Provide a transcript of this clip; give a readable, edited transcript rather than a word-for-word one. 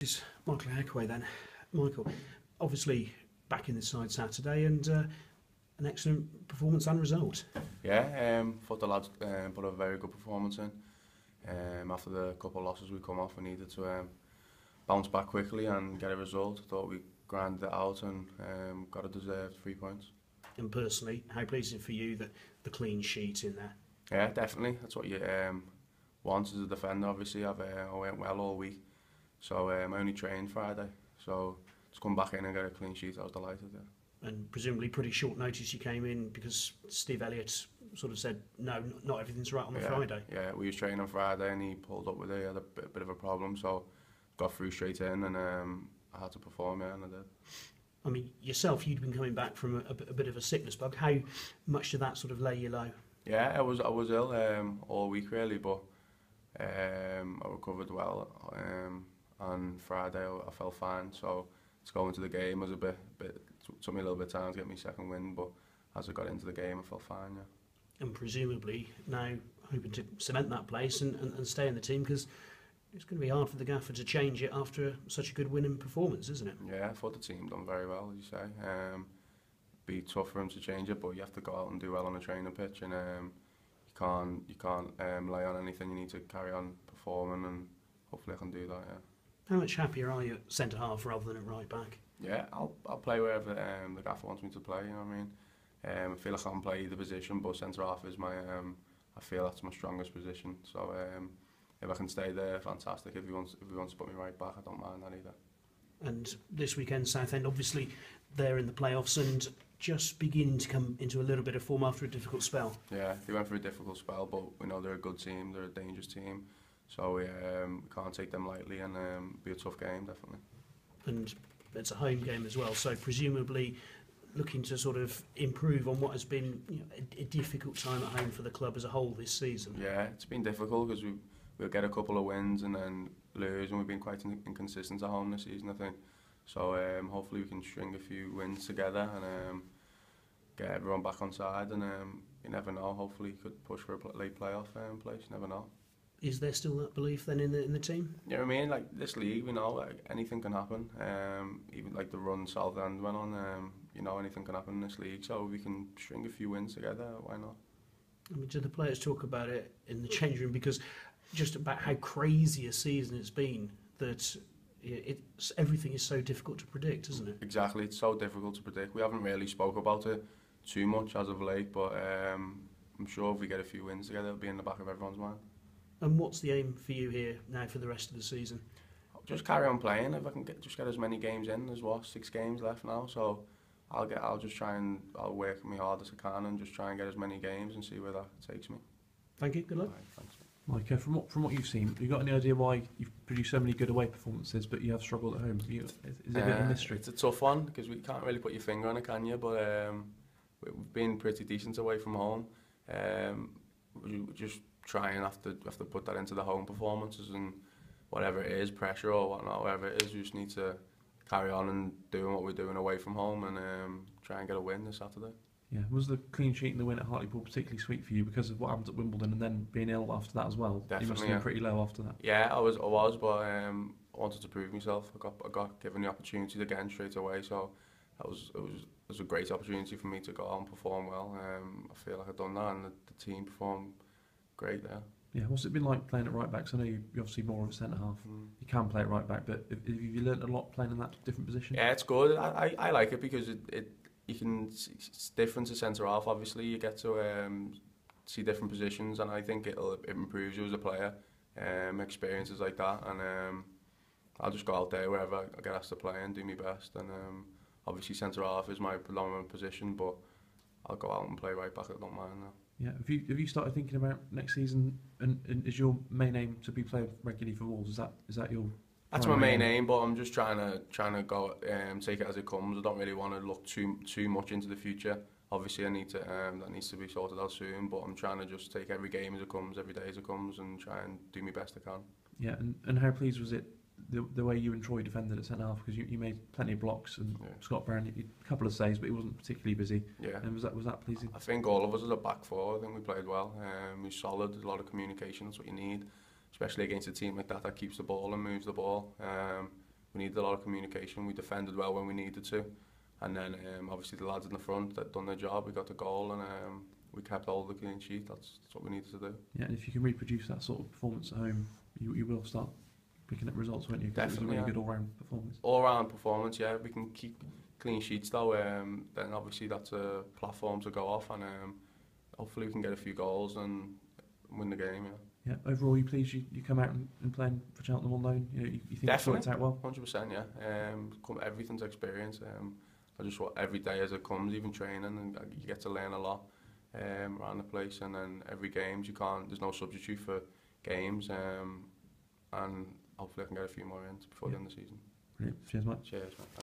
It's Michael Hackaway then. Michael, obviously back in the side Saturday and an excellent performance and result. Yeah, thought the lads put a very good performance in. After the couple of losses we come off, we needed to bounce back quickly and get a result. Thought we grinded it out and got a deserved 3 points. And personally, how pleasing for you that the clean sheet in there? Yeah, definitely. That's what you want as a defender. Obviously, I went well all week, so I only trained Friday. So to come back in and get a clean sheet, I was delighted. Yeah. And presumably pretty short notice you came in because Steve Elliott sort of said, no, not everything's right on the Friday. Yeah, we was training on Friday and he pulled up with it. He had a bit of a problem, so got through straight in and I had to perform, yeah, and I did. I mean, yourself, you'd been coming back from a bit of a sickness bug. How much did that sort of lay you low? Yeah, I was ill all week really, but I recovered well. On Friday I felt fine, so to go into the game was took me a little bit of time to get my second win, but as I got into the game I felt fine. Yeah. And presumably now hoping to cement that place and stay in the team, because it's going to be hard for the gaffer to change it after such a good winning performance, isn't it? Yeah, I thought the team done very well, as you say. Be tough for him to change it, but you have to go out and do well on a training pitch, and you can't rely on anything. You need to carry on performing, and hopefully I can do that. Yeah. How much happier are you at centre half rather than at right back? Yeah, I'll play wherever the gaffer wants me to play. You know what I mean? I feel like I can play either position, but centre half is my I feel that's my strongest position. So if I can stay there, fantastic. If he wants to put me right back, I don't mind that either. And this weekend, Southend, obviously they're in the playoffs and just beginning to come into a little bit of form after a difficult spell. Yeah, they went through a difficult spell, but we know they're a good team. They're a dangerous team, so we can't take them lightly, and be a tough game, definitely. And it's a home game as well, so presumably looking to sort of improve on what has been, you know, a difficult time at home for the club as a whole this season. Yeah, it's been difficult because we'll get a couple of wins and then lose, and we've been quite inconsistent at home this season, I think. So hopefully we can string a few wins together and get everyone back on side, and you never know, hopefully you could push for a late playoff place, you never know. Is there still that belief then in the team? You know what I mean? Like this league, we know like anything can happen. Even like the run Southend went on, you know, anything can happen in this league. So we can string a few wins together, why not? I mean, do the players talk about it in the change room? Because just about how crazy a season it's been, that everything is so difficult to predict, isn't it? Exactly, it's so difficult to predict. We haven't really spoke about it too much as of late, but I'm sure if we get a few wins together, it'll be in the back of everyone's mind. And what's the aim for you here now for the rest of the season? Just carry on playing. If I can get as many games in, there's 6 games left now, so I'll work my hardest I can and just try and get as many games and see where that takes me. Thank you. Good luck. Right, thanks. Mike, from what you've seen, have you got any idea why you've produced so many good away performances, but you have struggled at home? Is it a bit of a mystery? It's a tough one because we can't really put your finger on it, can you? But we've been pretty decent away from home. We just try and have to put that into the home performances, and whatever it is, pressure or whatnot, whatever it is, we just need to carry on and doing what we're doing away from home and try and get a win this Saturday. Yeah, was the clean sheet and the win at Hartlepool particularly sweet for you because of what happened at Wimbledon and then being ill after that as well? Definitely, you must have been pretty low after that. Yeah, I was, but I wanted to prove myself. I got given the opportunity again straight away, so it was a great opportunity for me to go out and perform well. I feel like I've done that, and the team performed great there. Yeah, what's it been like playing at right back? So I know you're obviously more of a centre half. You can play at right back, but have you learnt a lot playing in that different position? Yeah, it's good. I like it because it's different to centre half. Obviously, you get to see different positions, and I think it improves you as a player. Experiences like that, and I'll just go out there wherever I get asked to play and do my best. And obviously, centre half is my predominant position, but I'll go out and play right back. I don't mind that. Yeah, have you started thinking about next season? And is your main aim to be playing regularly for Wolves? Is that your? That's my main aim, but I'm just trying to go take it as it comes. I don't really want to look too much into the future. Obviously, I need to that needs to be sorted out soon. But I'm trying to just take every game as it comes, every day as it comes, and try and do my best I can. Yeah, and how pleased was it the way you and Troy defended at centre half, because you made plenty of blocks, and Scott Brown a couple of saves, but he wasn't particularly busy. Yeah. And was that pleasing? I think all of us as a back four, I think we played well. We were solid, a lot of communication. That's what you need, especially against a team like that keeps the ball and moves the ball. we needed a lot of communication. We defended well when we needed to, and then obviously the lads in the front that done their job. We got the goal, and we kept hold of the clean sheet. That's what we needed to do. Yeah, and if you can reproduce that sort of performance at home, you will start picking up results, won't you? 'Cause Definitely, it was a really yeah. good all-round performance. All-round performance, yeah. We can keep clean sheets though. Then obviously that's a platform to go off, and hopefully we can get a few goals and win the game. Yeah. Yeah, overall, you pleased you come out and playing for Cheltenham on loan? You think it's Definitely. worked out well? 100%, yeah. Everything's experience. I just want every day as it comes, even training, and you get to learn a lot around the place. And then every games, there's no substitute for games. And hopefully I can get a few more in before the end of the season. Brilliant. Cheers, mate. Cheers, mate.